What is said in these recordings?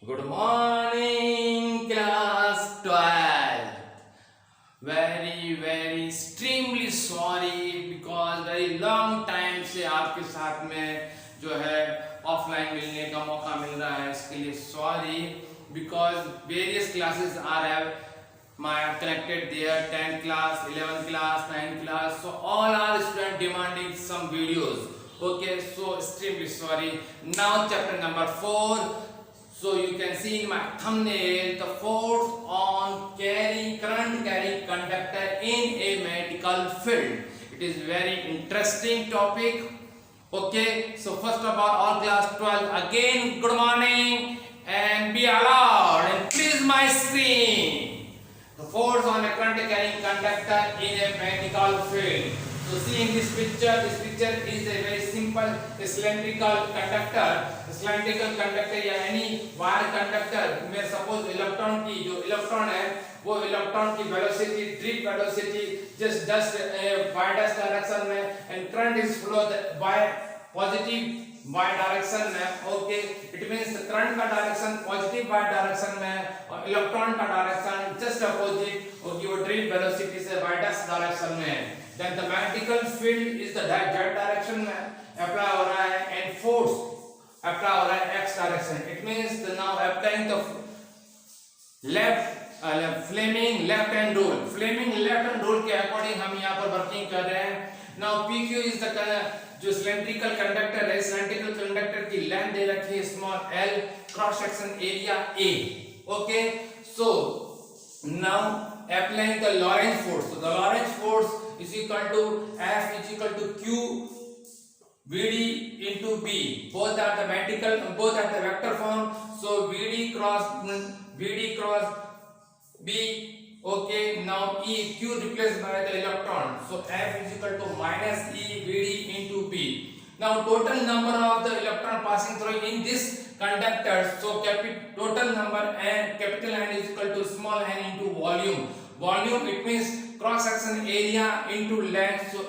Good morning, class 12. Very extremely sorry because very long time से आपके साथ में जो है ऑफलाइन मिलने का मौका मिल रहा है, इसके लिए sorry because various classes are connected there, 10th class, 11th class, 9th class, so all are students demanding some videos. Okay, so extremely sorry. Now chapter number 4. So you can see in my thumbnail the force on current carrying conductor in a medical field. It is very interesting topic. Okay, so first of all class 12 again good morning and be allowed and please my screen. The force on a current carrying conductor in a medical field. So see in this picture is a very simple cylindrical conductor. Cylindrical conductor या any wire conductor में suppose electron की जो electron है वो electron की velocity drift velocity just y dash direction में and current is flow by positive y direction में. Okay, it means the current का direction positive y direction में और इलेक्ट्रॉन का direction just opposite होगी वो drift velocity से y dash direction में. Then the magnetical field is the z direction में apply हो रहा है and force apply हो रहा है x direction. It means the now applying the Fleming left hand rule. Fleming left hand rule के according हम यहाँ पर working कर रहे हैं. Now PQ is the जो cylindrical conductor है, cylindrical conductor की length दे रखी है small l, cross section area A. Okay, so now applying the Lorentz force. So the Lorentz force is equal to F is equal to Q VD into B. Both are the vector form. So VD cross B. Okay, now Q replaced by the electron. So F is equal to minus E VD into B. Now total number of the electron passing through in this conductor. So total number and capital N is equal to small n into volume. Volume it means cross section area into length. So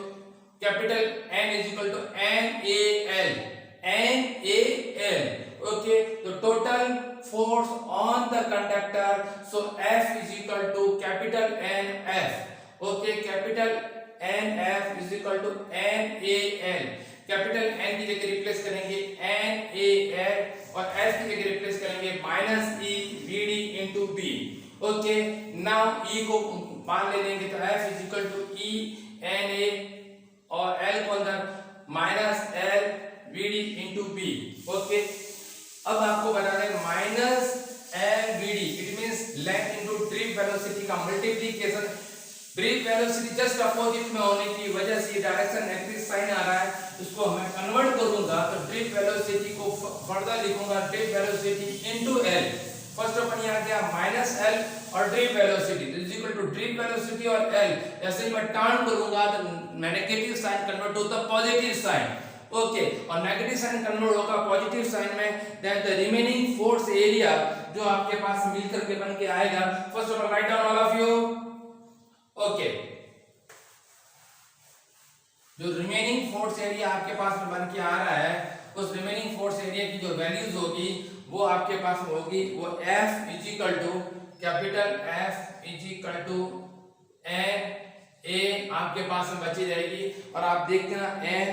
capital N is equal to NaL. Okay, the total force on the conductor. So F is equal to capital NF. Okay, capital NF is equal to NaL. Capital N की जगह replace करेंगे NaL और S की जगह replace करेंगे minus E VD into B. Okay, now E को मान ले लेंगे तो F is equal to E Na और L को अंदर minus L VD into B. Okay, अब आपको बताना है minus L VD it means length into drift velocity का multiplication. Drift velocity just opposite में होने की वजह से डायरेक्शन नेगेटिव साइन आ रहा है, इसको मैं कन्वर्ट करूंगा तो ड्रिफ्ट वेलोसिटी को फर्दर लिखूंगा drift velocity into L. First अपन यहां गया माइनस L और drift velocity is equal to drift velocity और L. जैसे ही मैं टर्न करूंगा तो नेगेटिव साइन कन्वर्ट होता है पॉजिटिव साइन. ओके, और नेगेटिव साइन कन्वर्ट होगा पॉजिटिव साइन में. Then the remaining force area जो आपके पास मिलकर के बन के आएगा. First of all write down all of you. Okay, जो रिमेनिंग फोर्स एरिया आपके पास में बन के आ रहा है उस रिमेनिंग फोर्स एरिया की जो वैल्यूज होगी वो आपके पास में होगी वो F is equal to capital F is equal to N A आपके पास में बची रहेगी. और आप देखते ना एन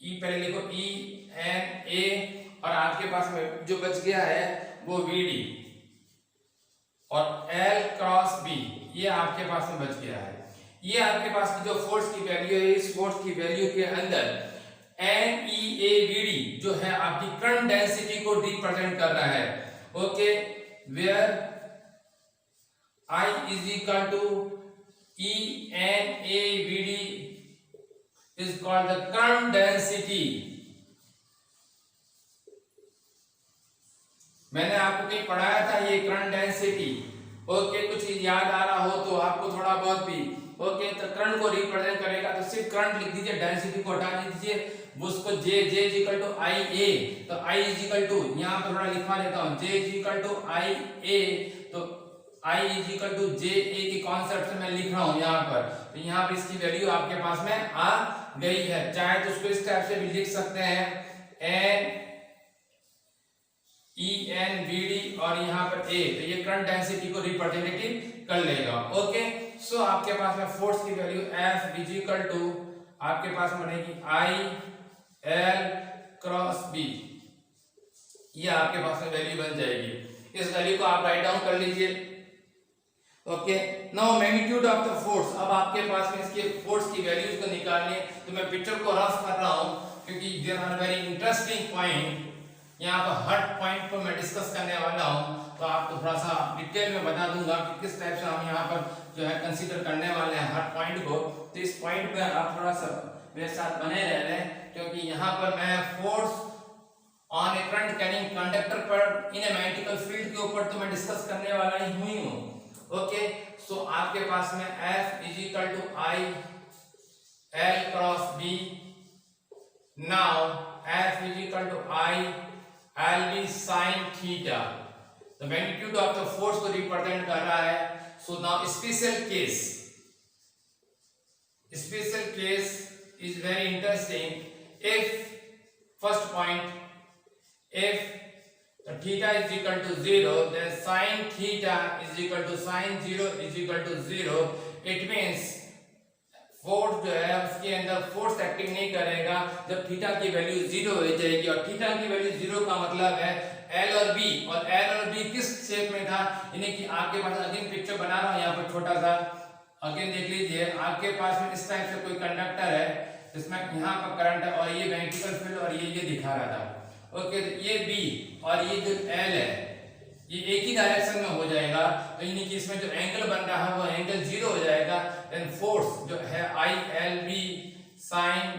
ई पहले लिखो ई एन ए और आपके पास में जो बच गया है वो VD और L क्रॉस B ये आपके पास में बच गया है. ये आपके पास की जो फोर्स की वैल्यू है इस फोर्स की वैल्यू के अंदर NeAVD जो है आपकी करंट डेंसिटी को रिप्रेजेंट कर रहा है. Okay, where I is equal to ENaVD is called the current density. मैंने आपको कहीं पढ़ाया था ये करंट डेंसिटी. ओके, कुछ याद आ रहा हो तो आपको थोड़ा बहुत भी. ओके, तो करंट को रिप्रेजेंट करेगा तो सिर्फ करंट लिख दीजिए, डेंसिटी को हटा दीजिए, उसको J is equal to IA. तो I इज इक्वल टू यहाँ पर थोड़ा लिखवा लेता हूँ J is equal to IA. तो I is equal to JA की कॉन्सेप्ट से मैं लिख रहा हूँ यहाँ पर. तो यहाँ पर इसकी वैल्यू आपके पास में आ गई है. चाहे तो उसको इस टाइप से भी लिख सकते हैं ENVD और यहाँ पर A, तो ये करंट डेंसिटी को रिप्रेजेंटेटिव कर लेगा। ओके, सो आपके पास में फोर्स की value F is equal to आपके पास बनेगी I L क्रॉस B, ये आपके पास में वैल्यू बन जाएगी। इस वैल्यू को आप राइट डाउन कर लीजिए। Okay, now magnitude of the force, अब आपके पास में इसके फोर्स की वैल्यूज को निकालने, तो मैं पिक्चर को रफ कर रहा हूँ क्योंकि there are very interesting point, यहाँ पर हर पॉइंट को मैं डिस्कस करने वाला हूँ, तो आपको थोड़ा सा डिटेल में बता दूंगा कि किस टाइप से हम यहाँ पर जो है कंसीडर करने वाले हैं हर पॉइंट को। तो इस पॉइंट पे आप थोड़ा सा मेरे साथ बने रह रहे हैं, क्योंकि यहाँ पर मैं force on A current carrying conductor पर इन ए मैग्नेटिकल फील्ड के ऊपर तो मैं डिस्कस करने वाला ही हूँ। ओके, सो आपके पास में F is equal to I L cross B, now F is equal to I L B sin theta, the magnitude of the force को रिप्रेजेंट कर रहा है। So now special case is very interesting. If first point, if theta is equal to 0, then sin theta is equal to sin 0 is equal to 0, it means force जो है उसके अंदर force acting नहीं करेगा जब थीटा की value 0 हो जाएगी, और थीटा की वैल्यू 0 का मतलब है L और B, और L और B किस शेप में था, यानी कि आपके पास अगेन पिक्चर बना रहा हूं यहाँ पर छोटा सा, अगेन देख लीजिए। आपके पास में इस टाइप से कोई कंडक्टर है जिसमें यहाँ पर करंट है और ये मैग्नेटिकल फील्ड और ये दिखा रहा था। ओके, तो ये B और ये जो L है ये एक ही डायरेक्शन में हो जाएगा, तो यानी कि इसमें जो एंगल बन रहा है वो एंगल 0 हो जाएगा। देन फोर्स जो है I L B sin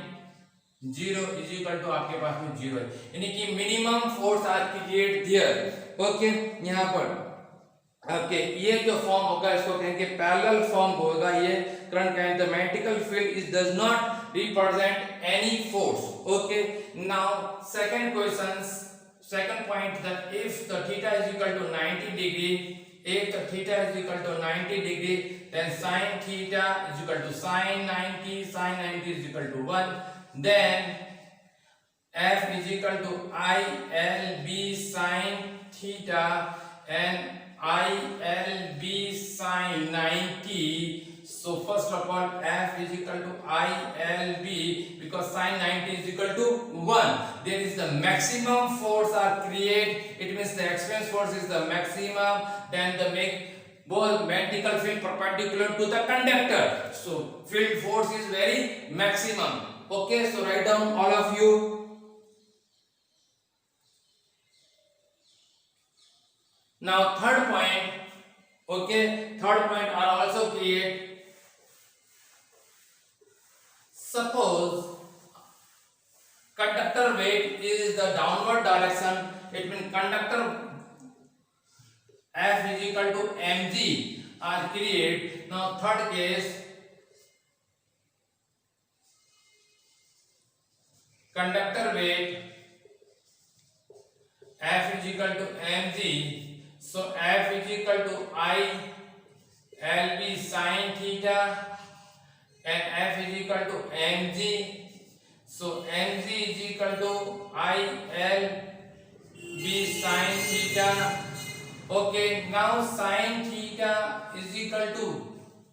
0 is equal to आपके पास में 0 है, यानी कि minimum force are create here. Okay, यहाँ पर आपके ये जो फॉर्म होगा इसको कहेंगे पैरेलल फॉर्म होगा। ये करंट का the magnetical field is does not represent any force. Okay, now second question, second point, that if the theta is equal to 90 degree, if the theta is equal to 90 degree, then sin theta is equal to sin 90 is equal to 1, then F is equal to I L B sin theta and I L B sin 90. So first of all, F is equal to I L B, because sin 90 is equal to 1. There is the maximum force are create. It means the expanse force is the maximum. Then the make both magnetical field perpendicular to the conductor. So field force is very maximum. Okay, so write down all of you. Now third point. Okay, third point are also create. Suppose conductor weight is the downward direction, it means conductor F is equal to mg are create. Now third case, conductor weight F is equal to mg, so F is equal to I L B sin theta and F is equal to mg, so mg is equal to I L B sin theta. Okay, now sin theta is equal to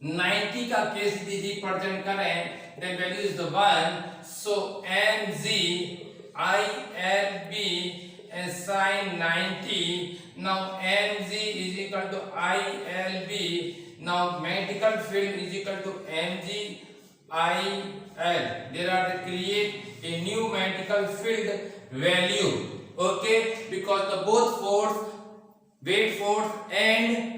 90 का case यदि represent करें, then value is the 1, so mg I L B and sin 90. Now mg is equal to I L B. Now magnetical field is equal to mg I L. There are the create a new magnetical field value. Okay, because the both force, weight force and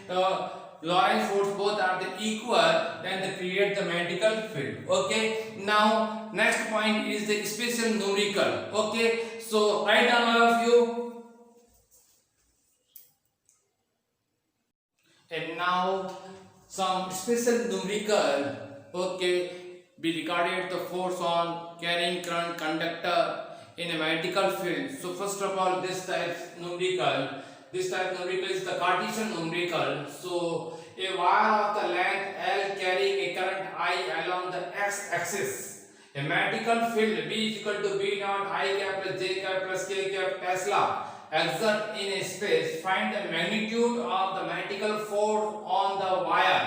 the Lorentz force both are the equal, then they create the magnetical field. Okay, now next point is the special numerical. Okay, so write down all of you. And now some special numerical. Okay, we recorded the force on carrying current conductor in a magnetical field. So first of all, this type numerical is the Cartesian numerical. So a wire of the length L carrying a current I along the x-axis A medical field B is equal to B naught I cap plus J cap plus K cap Tesla exert in a space. Find the magnitude of the magnetic force on the wire.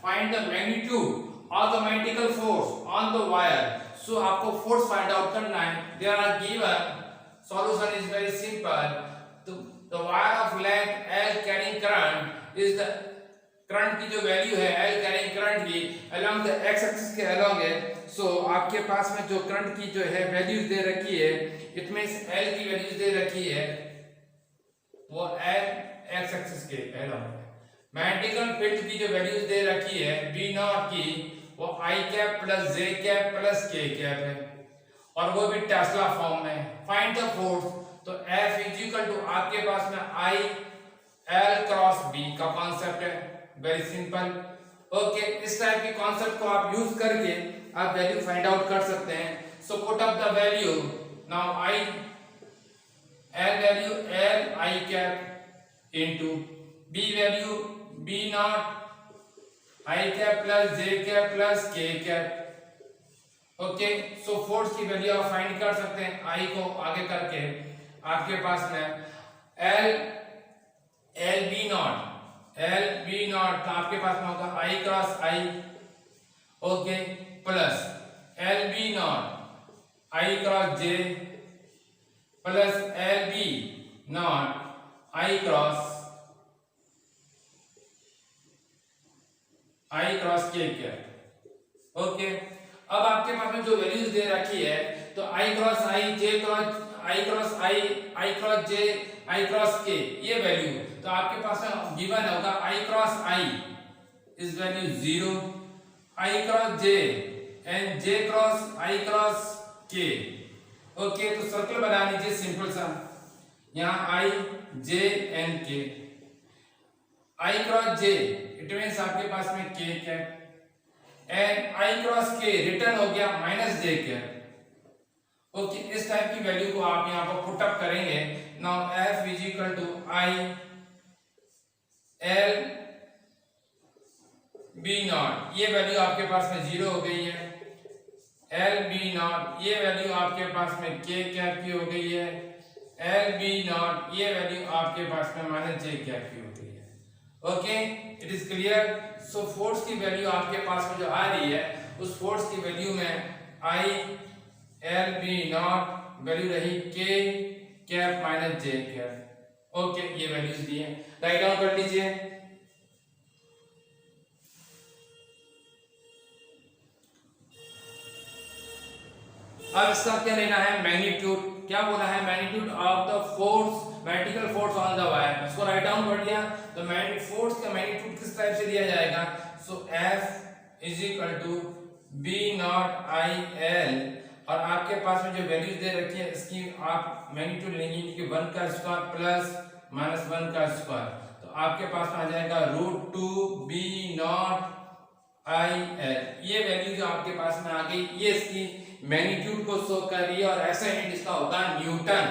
Find the magnitude of the magnetic force on the wire. So आपको force find out करना है. There are given. Solution is very simple. The wire of length L carrying current is the current की जो value है L carrying current की along the x axis के along है. सो आपके पास में जो करंट की जो है वैल्यूज दे रखी है, इट मींस L की वैल्यूज दे रखी है वो L x axis के along है. मैग्नेटिक फील्ड की जो वैल्यूज दे रखी है B नॉट की वो I cap plus J cap plus K cap है और वो भी टेस्ला फॉर्म में. Find the force. तो F इज इक्वल टू आपके पास में I L क्रॉस B का कॉन्सेप्ट है. Very simple. ओके, इस टाइप के कॉन्सेप्ट को आप यूज करके आप वैल्यू फाइंड आउट कर सकते हैं. So put up the value. Now I L value L I cap into B value B naught I cap plus J cap plus K cap. Okay, so force की value आप find कर सकते हैं. I को आगे करके आपके पास में L B नॉट तो आपके पास में होगा I cross I. Okay, plus L B naught I cross J plus L B naught I cross K cap. Okay, अब आपके पास में जो वैल्यूज दे रखी है तो I cross I J cross I cross I cross J I cross K ये value. तो आपके पास में गिवन होगा I cross I is value 0, I cross J and J cross I cross K. Okay, तो सर्कल बना लीजिए simple सा. यहाँ I J and K. I cross J it means आपके पास में K cap and I cross K return हो गया माइनस J कैप. ओके, इस टाइप की वैल्यू को आप यहाँ पर पुट अप करेंगे. Now F is equal to I L B naught ये वैल्यू आपके पास में 0 हो गई है. L B नॉट ये वैल्यू आपके पास में K कैप की हो गई है. L B नॉट ये वैल्यू आपके पास में माइनस J कैप की हो गई है. Okay, it is clear. So force की वैल्यू आपके पास में जो आ रही है उस फोर्स की वैल्यू में I L B not value रही K cap minus J cap. Okay, ये वैल्यूज दी है. राइट डाउन कर लीजिए. अब इसका क्या लेना है मैग्नीट्यूड. क्या बोला है magnitude of the force magnetical force on the wire. इसको राइट डाउन कर लिया. तो मैग्नेटिक फोर्स का मैग्नीट्यूड किस टाइप से दिया जाएगा. So F is equal to B naught I L और आपके पास में जो वैल्यूज दे रखी है इसकी आप मैग्नीट्यूड लेंगे क्योंकि 1 का स्क्वायर प्लस माइनस 1 का स्क्वायर. तो आपके पास में आ जाएगा √2 B नॉट I L. ये वैल्यू जो आपके पास में आ गई ये इसकी मैग्नीट्यूड को शो कर रही है और ऐसा ही इसका होगा न्यूटन.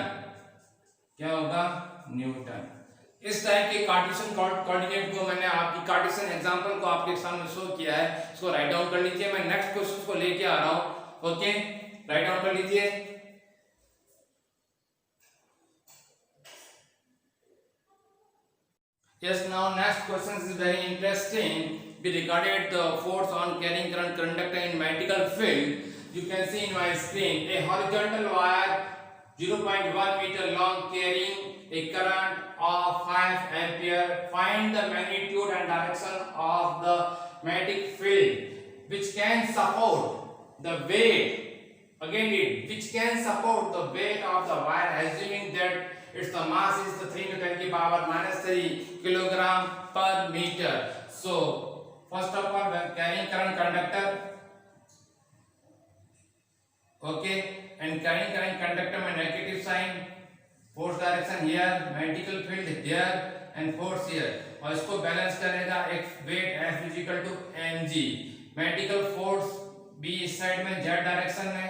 क्या होगा न्यूटन. इस टाइप के कार्टेशियन कोऑर्डिनेट को मैंने आपकी कार्टेशियन एग्जांपल को आपके सामने शो किया है. इसको राइट डाउन कर लीजिए. मैं नेक्स्ट क्वेश्चन को लेके आ रहा हूं. ओके, राइट डाउन कर लीजिए. Yes, now next question is very interesting. We regarded the force on carrying current conductor in magnetical field. You can see in my screen a horizontal wire 0.1 meter long carrying a current of 5 ampere. Find the magnitude and direction of the magnetic field which can support the weight. Again, which can support the weight of the wire, assuming that its the mass is the 3 × 10⁻³ kilogram per meter. So, first of all, when carrying current conductor, okay, and carrying current conductor में negative sign, force direction here, magnetical field here, and force here. और इसको balance करेगा एक weight F is equal to mg. Magnetical force B इस side में z direction में,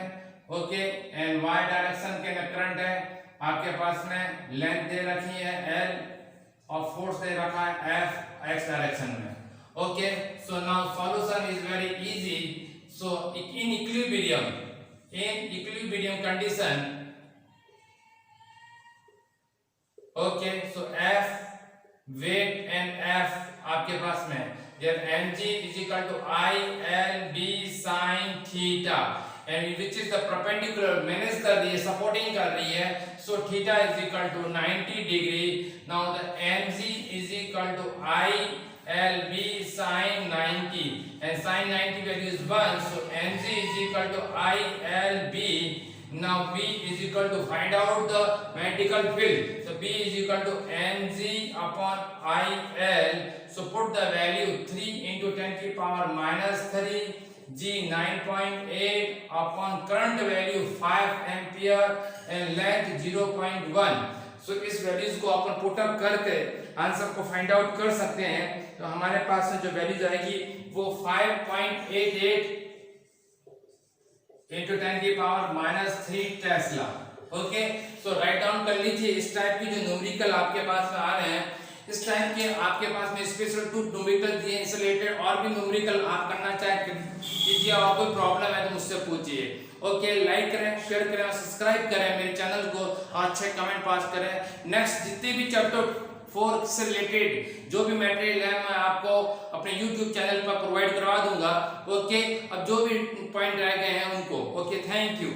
okay, and y direction के में करंट है आपके पास में लेंथ दे रखी है L और फोर्स दे रखा है F x डायरेक्शन में. Okay, so now solution is very easy. So in equilibrium in equilibrium condition. Okay, so F weight and F आपके पास में जब mg is equal to I L B sin theta and which is the perpendicular मैंने कर रही है supporting कर रही है, so theta is equal to 90 degree. Now the mg is equal to I L B sin 90 and sin 90 value is 1, so mg is equal to I L B. Now B is equal to find out the magnetical field. So B is equal to mg upon IL. So put the value 3 into 10 की power minus 3 G 9.8 upon current value 5 ampere and length 0.1. So इस values को अपन put up करके answer को find out कर सकते हैं. तो हमारे पास जो वैल्यूज आएगी वो 5.88 into 10 की पावर minus 3 टेस्ला. ओके, सो राइट डाउन कर लीजिए. इस टाइप की जो न्यूमेरिकल आपके पास में आ रहे हैं, इस टाइप के आपके पास में स्पेशल 2 न्यूमेरिकल दिए इंसुलेटेड, और भी न्यूमेरिकल आप करना चाहे कीजिए, और कोई प्रॉब्लम है तो मुझसे पूछिए. ओके, लाइक करें, शेयर करें और सब्सक्राइब करें मेरे चैनल को, और अच्छे कमेंट पास करें. नेक्स्ट जितने भी चैप्टर 4 से रिलेटेड जो भी मटेरियल है मैं आपको अपने YouTube चैनल पर प्रोवाइड करवा दूंगा. ओके, अब जो भी पॉइंट रह गए हैं उनको. Okay, thank you.